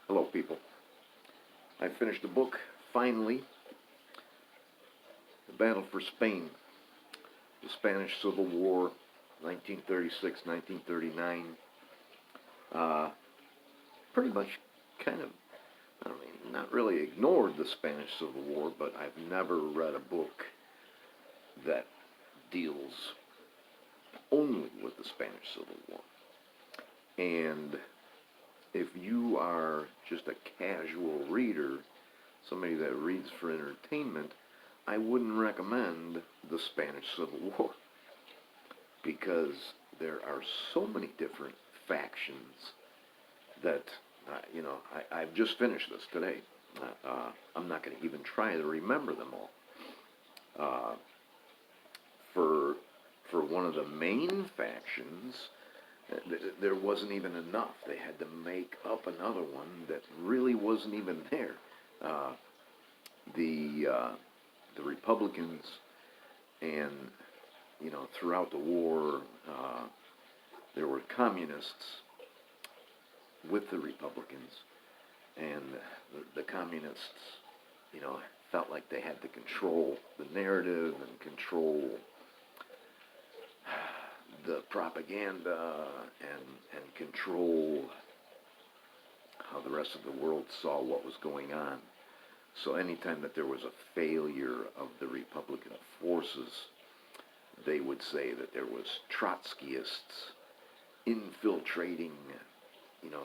Hello, people. I finished the book, finally, The Battle for Spain, the Spanish Civil War, 1936, 1939. Pretty much kind of, I mean, not really ignored the Spanish Civil War, but I've never read a book that deals only with the Spanish Civil War. And if you are just a casual reader, somebody that reads for entertainment, I wouldn't recommend the Spanish Civil War because there are so many different factions that, I've just finished this today. I'm not going to even try to remember them all. For one of the main factions, there wasn't even enough. They had to make up another one that really wasn't even there. Uh, the Republicans, and throughout the war, there were communists with the Republicans, and the communists, felt like they had to control the narrative and control the propaganda and control how the rest of the world saw what was going on. So anytime that there was a failure of the Republican forces, they would say that there was Trotskyists infiltrating,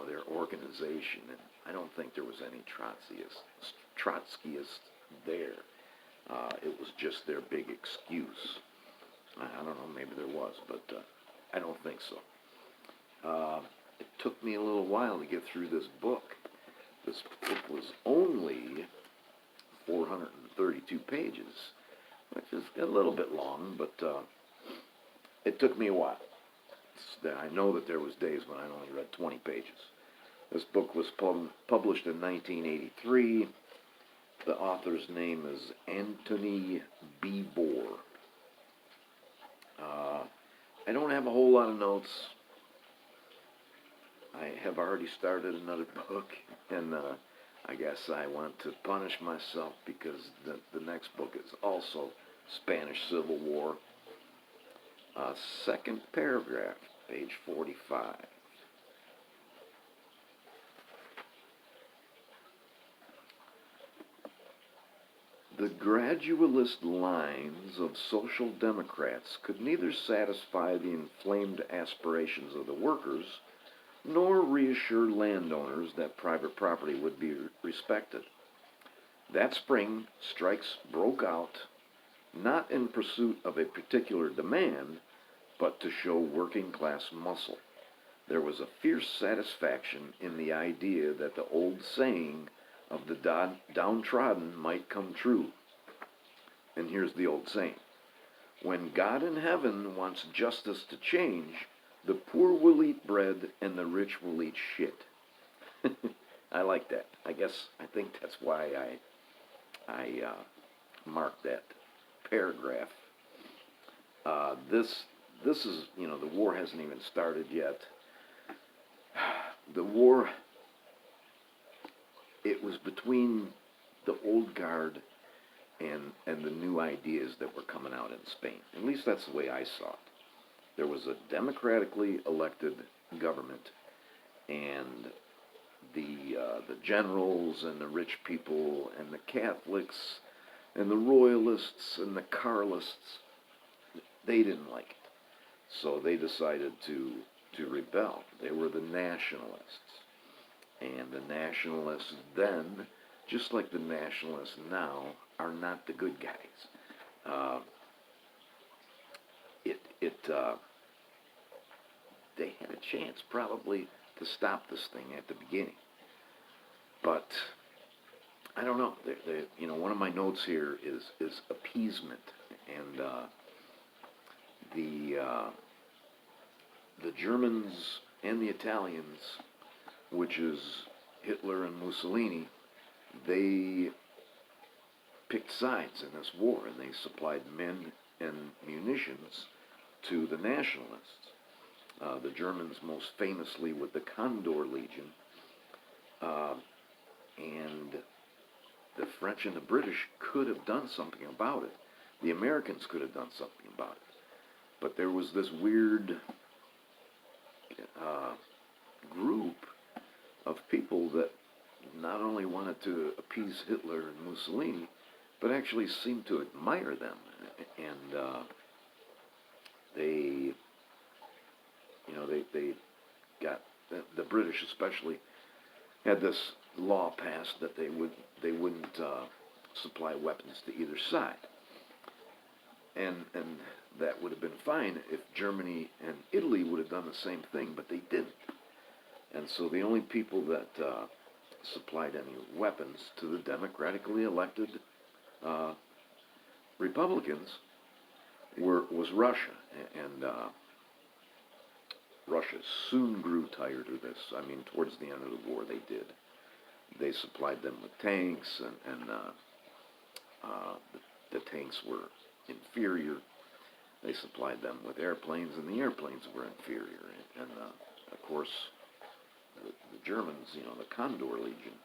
their organization. And I don't think there was any Trotskyists there. It was just their big excuse. I don't know, maybe there was, but I don't think so. It took me a little while to get through this book. This book was only 432 pages, which is a little bit long, but it took me a while. I know that there was days when I only read 20 pages. This book was published in 1983. The author's name is Antony Beevor. I don't have a whole lot of notes. I have already started another book, and I guess I want to punish myself because the next book is also Spanish Civil War. Second paragraph, page 45. The gradualist lines of social democrats could neither satisfy the inflamed aspirations of the workers nor reassure landowners that private property would be respected. That spring, strikes broke out, not in pursuit of a particular demand, but to show working-class muscle. There was a fierce satisfaction in the idea that the old saying of the downtrodden might come true. And here's the old saying: when God in heaven wants justice to change, the poor will eat bread and the rich will eat shit. I like that. I think that's why I marked that paragraph. This is, the war hasn't even started yet. The war, it was between the old guard and the new ideas that were coming out in Spain. At least that's the way I saw it. There was a democratically elected government, and the generals and the rich people and the Catholics and the royalists and the Carlists, they didn't like it. So they decided to rebel. They were the nationalists. And the nationalists then, just like the nationalists now, are not the good guys. They had a chance probably to stop this thing at the beginning. But I don't know. One of my notes here is appeasement, and the Germans and the Italians, which is Hitler and Mussolini, they picked sides in this war, and they supplied men and munitions to the nationalists. The Germans most famously with the Condor Legion, and the French and the British could have done something about it. The Americans could have done something about it. But there was this weird uh, group of people that not only wanted to appease Hitler and Mussolini, but actually seemed to admire them. And they, they got, the British especially, had this law passed that they wouldn't supply weapons to either side. And that would have been fine if Germany and Italy would have done the same thing, but they didn't. And so the only people that supplied any weapons to the democratically elected Republicans was Russia. And Russia soon grew tired of this. I mean, towards the end of the war, they did. They supplied them with tanks, and the tanks were inferior. They supplied them with airplanes, and the airplanes were inferior. And of course, the Germans, the Condor Legion,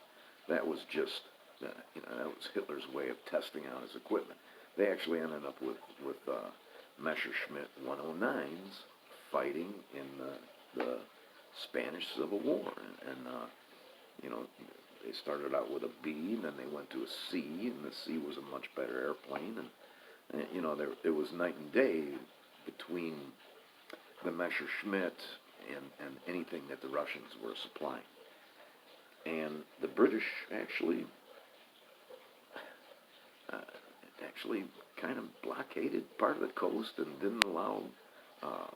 that was just, that was Hitler's way of testing out his equipment. They actually ended up with Messerschmitt 109s fighting in the Spanish Civil War, and they started out with a B, and then they went to a C, and the C was a much better airplane, and it was night and day between the Messerschmitt and anything that the Russians were supplying. And the British actually kind of blockaded part of the coast and didn't allow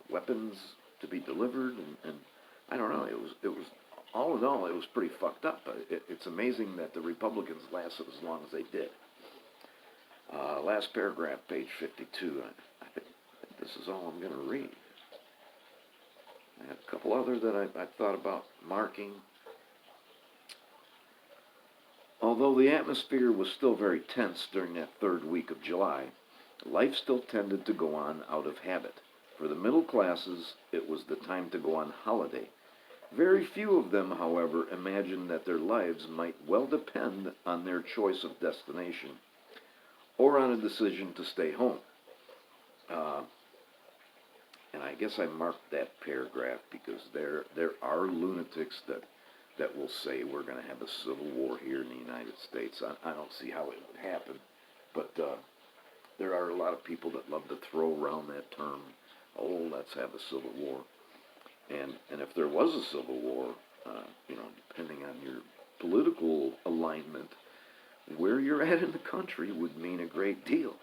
weapons to be delivered, and I don't know. It was all in all, it was pretty fucked up. It's amazing that the Republicans lasted as long as they did. Last paragraph, page 52. I think this is all I'm going to read. I had a couple other that I thought about marking. Although the atmosphere was still very tense during that third week of July, life still tended to go on out of habit. For the middle classes, it was the time to go on holiday. Very few of them, however, imagined that their lives might well depend on their choice of destination or on a decision to stay home. And I guess I marked that paragraph because there are lunatics that will say we're going to have a civil war here in the United States. I don't see how it would happen, but there are a lot of people that love to throw around that term, oh, let's have a civil war. And if there was a civil war, depending on your political alignment, where you're at in the country would mean a great deal.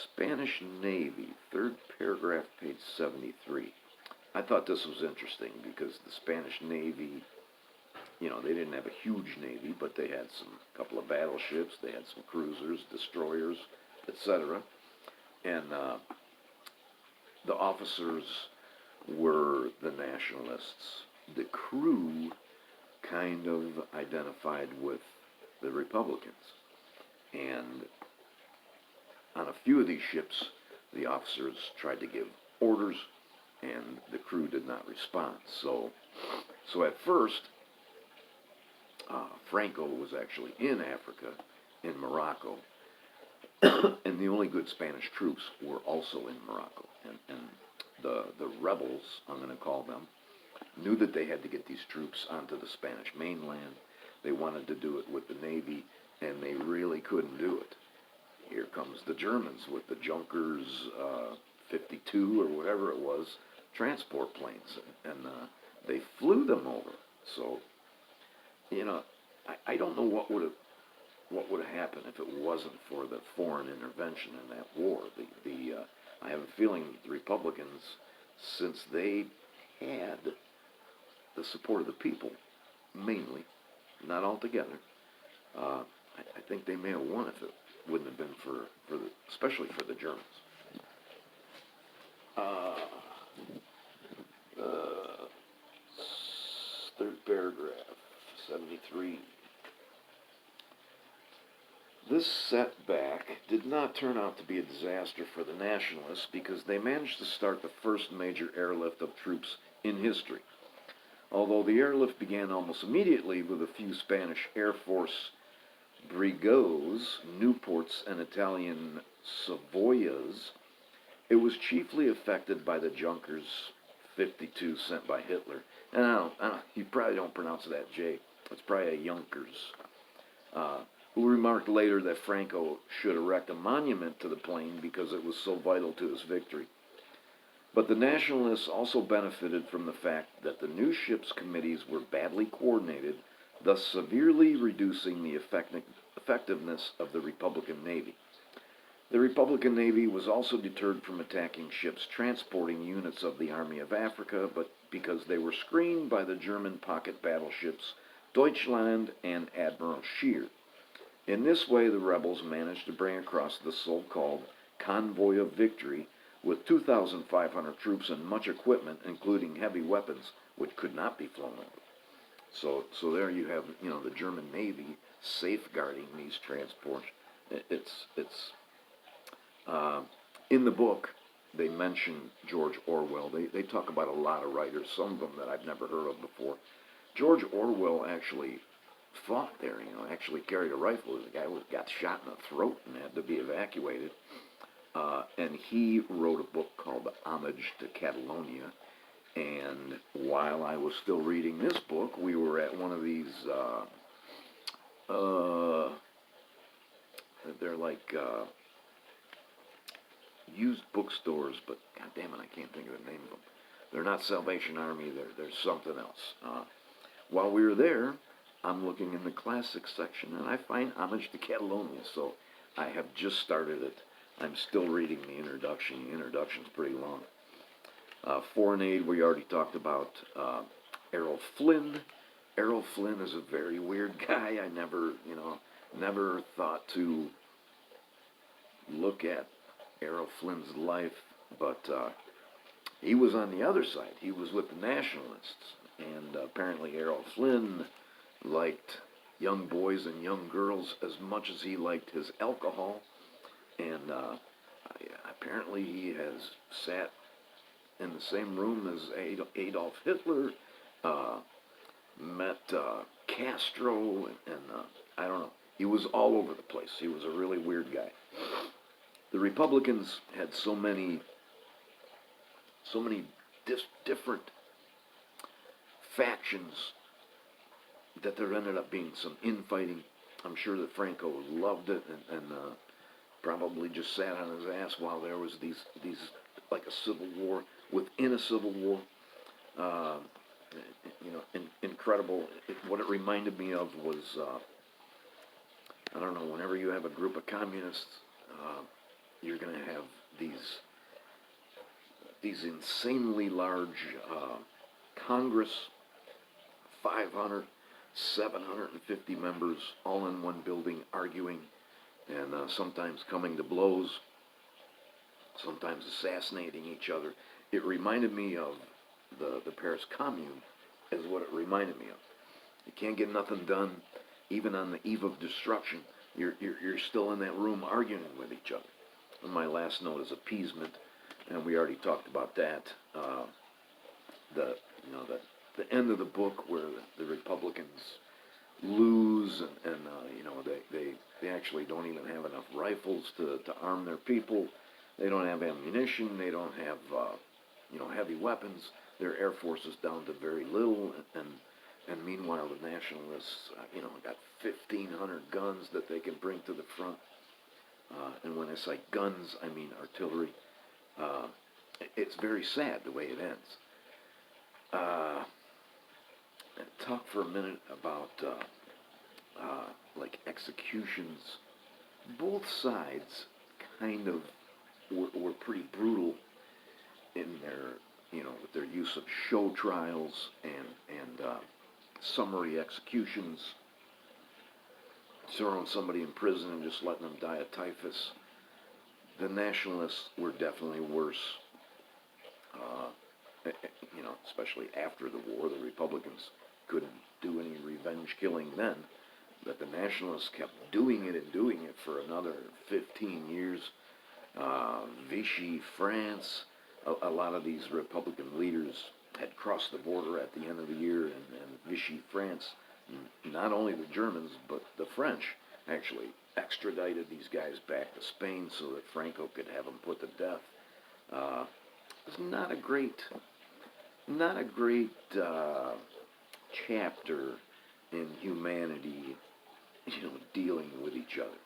Spanish Navy, third paragraph, page 73. I thought this was interesting because the Spanish Navy, they didn't have a huge navy, but they had a couple of battleships, they had some cruisers, destroyers, etc. And the officers were the nationalists. The crew kind of identified with the Republicans. And on a few of these ships, the officers tried to give orders, and the crew did not respond. So at first, Franco was actually in Africa, in Morocco, and the only good Spanish troops were also in Morocco. And the rebels, I'm going to call them, knew that they had to get these troops onto the Spanish mainland. They wanted to do it with the Navy, and they really couldn't do it. Here comes the Germans with the Junkers 52 or whatever it was, transport planes, and they flew them over. So, I don't know what would have happened if it wasn't for the foreign intervention in that war. I have a feeling the Republicans, since they had the support of the people, mainly, not altogether, I think they may have won if it wouldn't have been especially for the Germans. Third paragraph, 73. This setback did not turn out to be a disaster for the Nationalists because they managed to start the first major airlift of troops in history. Although the airlift began almost immediately with a few Spanish Air Force Brigots, Newports, and Italian Savoyas, it was chiefly affected by the Junkers 52 sent by Hitler. And you probably don't pronounce that J. It's probably a Junkers. Who remarked later that Franco should erect a monument to the plane because it was so vital to his victory. But the Nationalists also benefited from the fact that the new ships committees were badly coordinated, thus severely reducing the effectiveness of the Republican Navy. The Republican Navy was also deterred from attacking ships transporting units of the Army of Africa, but because they were screened by the German pocket battleships Deutschland and Admiral Scheer. In this way, the rebels managed to bring across the so-called Convoy of Victory with 2,500 troops and much equipment, including heavy weapons, which could not be flown over. So there you have, the German Navy safeguarding these transports. In the book, they mention George Orwell. They talk about a lot of writers, some of them that I've never heard of before. George Orwell actually fought there, actually carried a rifle. The guy got shot in the throat and had to be evacuated. And he wrote a book called Homage to Catalonia. And while I was still reading this book, we were at one of these, they're like used bookstores, but God damn it, I can't think of the name of them. They're not Salvation Army, they're something else. While we were there, I'm looking in the classics section, and I find Homage to Catalonia, so I have just started it. I'm still reading the introduction. The introduction's pretty long. Foreign aid, we already talked about. Errol Flynn. Errol Flynn is a very weird guy. I never thought to look at Errol Flynn's life, but he was on the other side. He was with the Nationalists, and apparently Errol Flynn liked young boys and young girls as much as he liked his alcohol, and apparently he has sat in the same room as Adolf Hitler, met Castro, and I don't know. He was all over the place. He was a really weird guy. The Republicans had so many different factions that there ended up being some infighting. I'm sure that Franco loved it and probably just sat on his ass while there was these like a civil war within a civil war. Incredible. What it reminded me of was, I don't know, whenever you have a group of communists, you're going to have these insanely large Congress, 500, 750 members, all in one building, arguing, and sometimes coming to blows, sometimes assassinating each other. It reminded me of the Paris Commune, is what it reminded me of. You can't get nothing done, even on the eve of destruction. You're still in that room arguing with each other. And my last note is appeasement, and we already talked about that. The end of the book where the Republicans lose, and they actually don't even have enough rifles to arm their people. They don't have ammunition. They don't have heavy weapons. Their air force is down to very little, and meanwhile the Nationalists got 1,500 guns that they can bring to the front. And when I say guns, I mean artillery. It's very sad the way it ends. Talk for a minute about like executions. Both sides kind of were pretty brutal in their, with their use of show trials and summary executions, throwing somebody in prison and just letting them die of typhus. The Nationalists were definitely worse. Especially after the war, the Republicans couldn't do any revenge killing then, but the Nationalists kept doing it for another 15 years. Vichy France, a lot of these Republican leaders had crossed the border at the end of the year, and Vichy France, not only the Germans, but the French actually extradited these guys back to Spain so that Franco could have them put to death. It's not a great chapter in humanity, dealing with each other.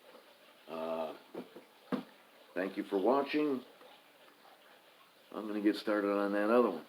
Thank you for watching. I'm going to get started on that other one.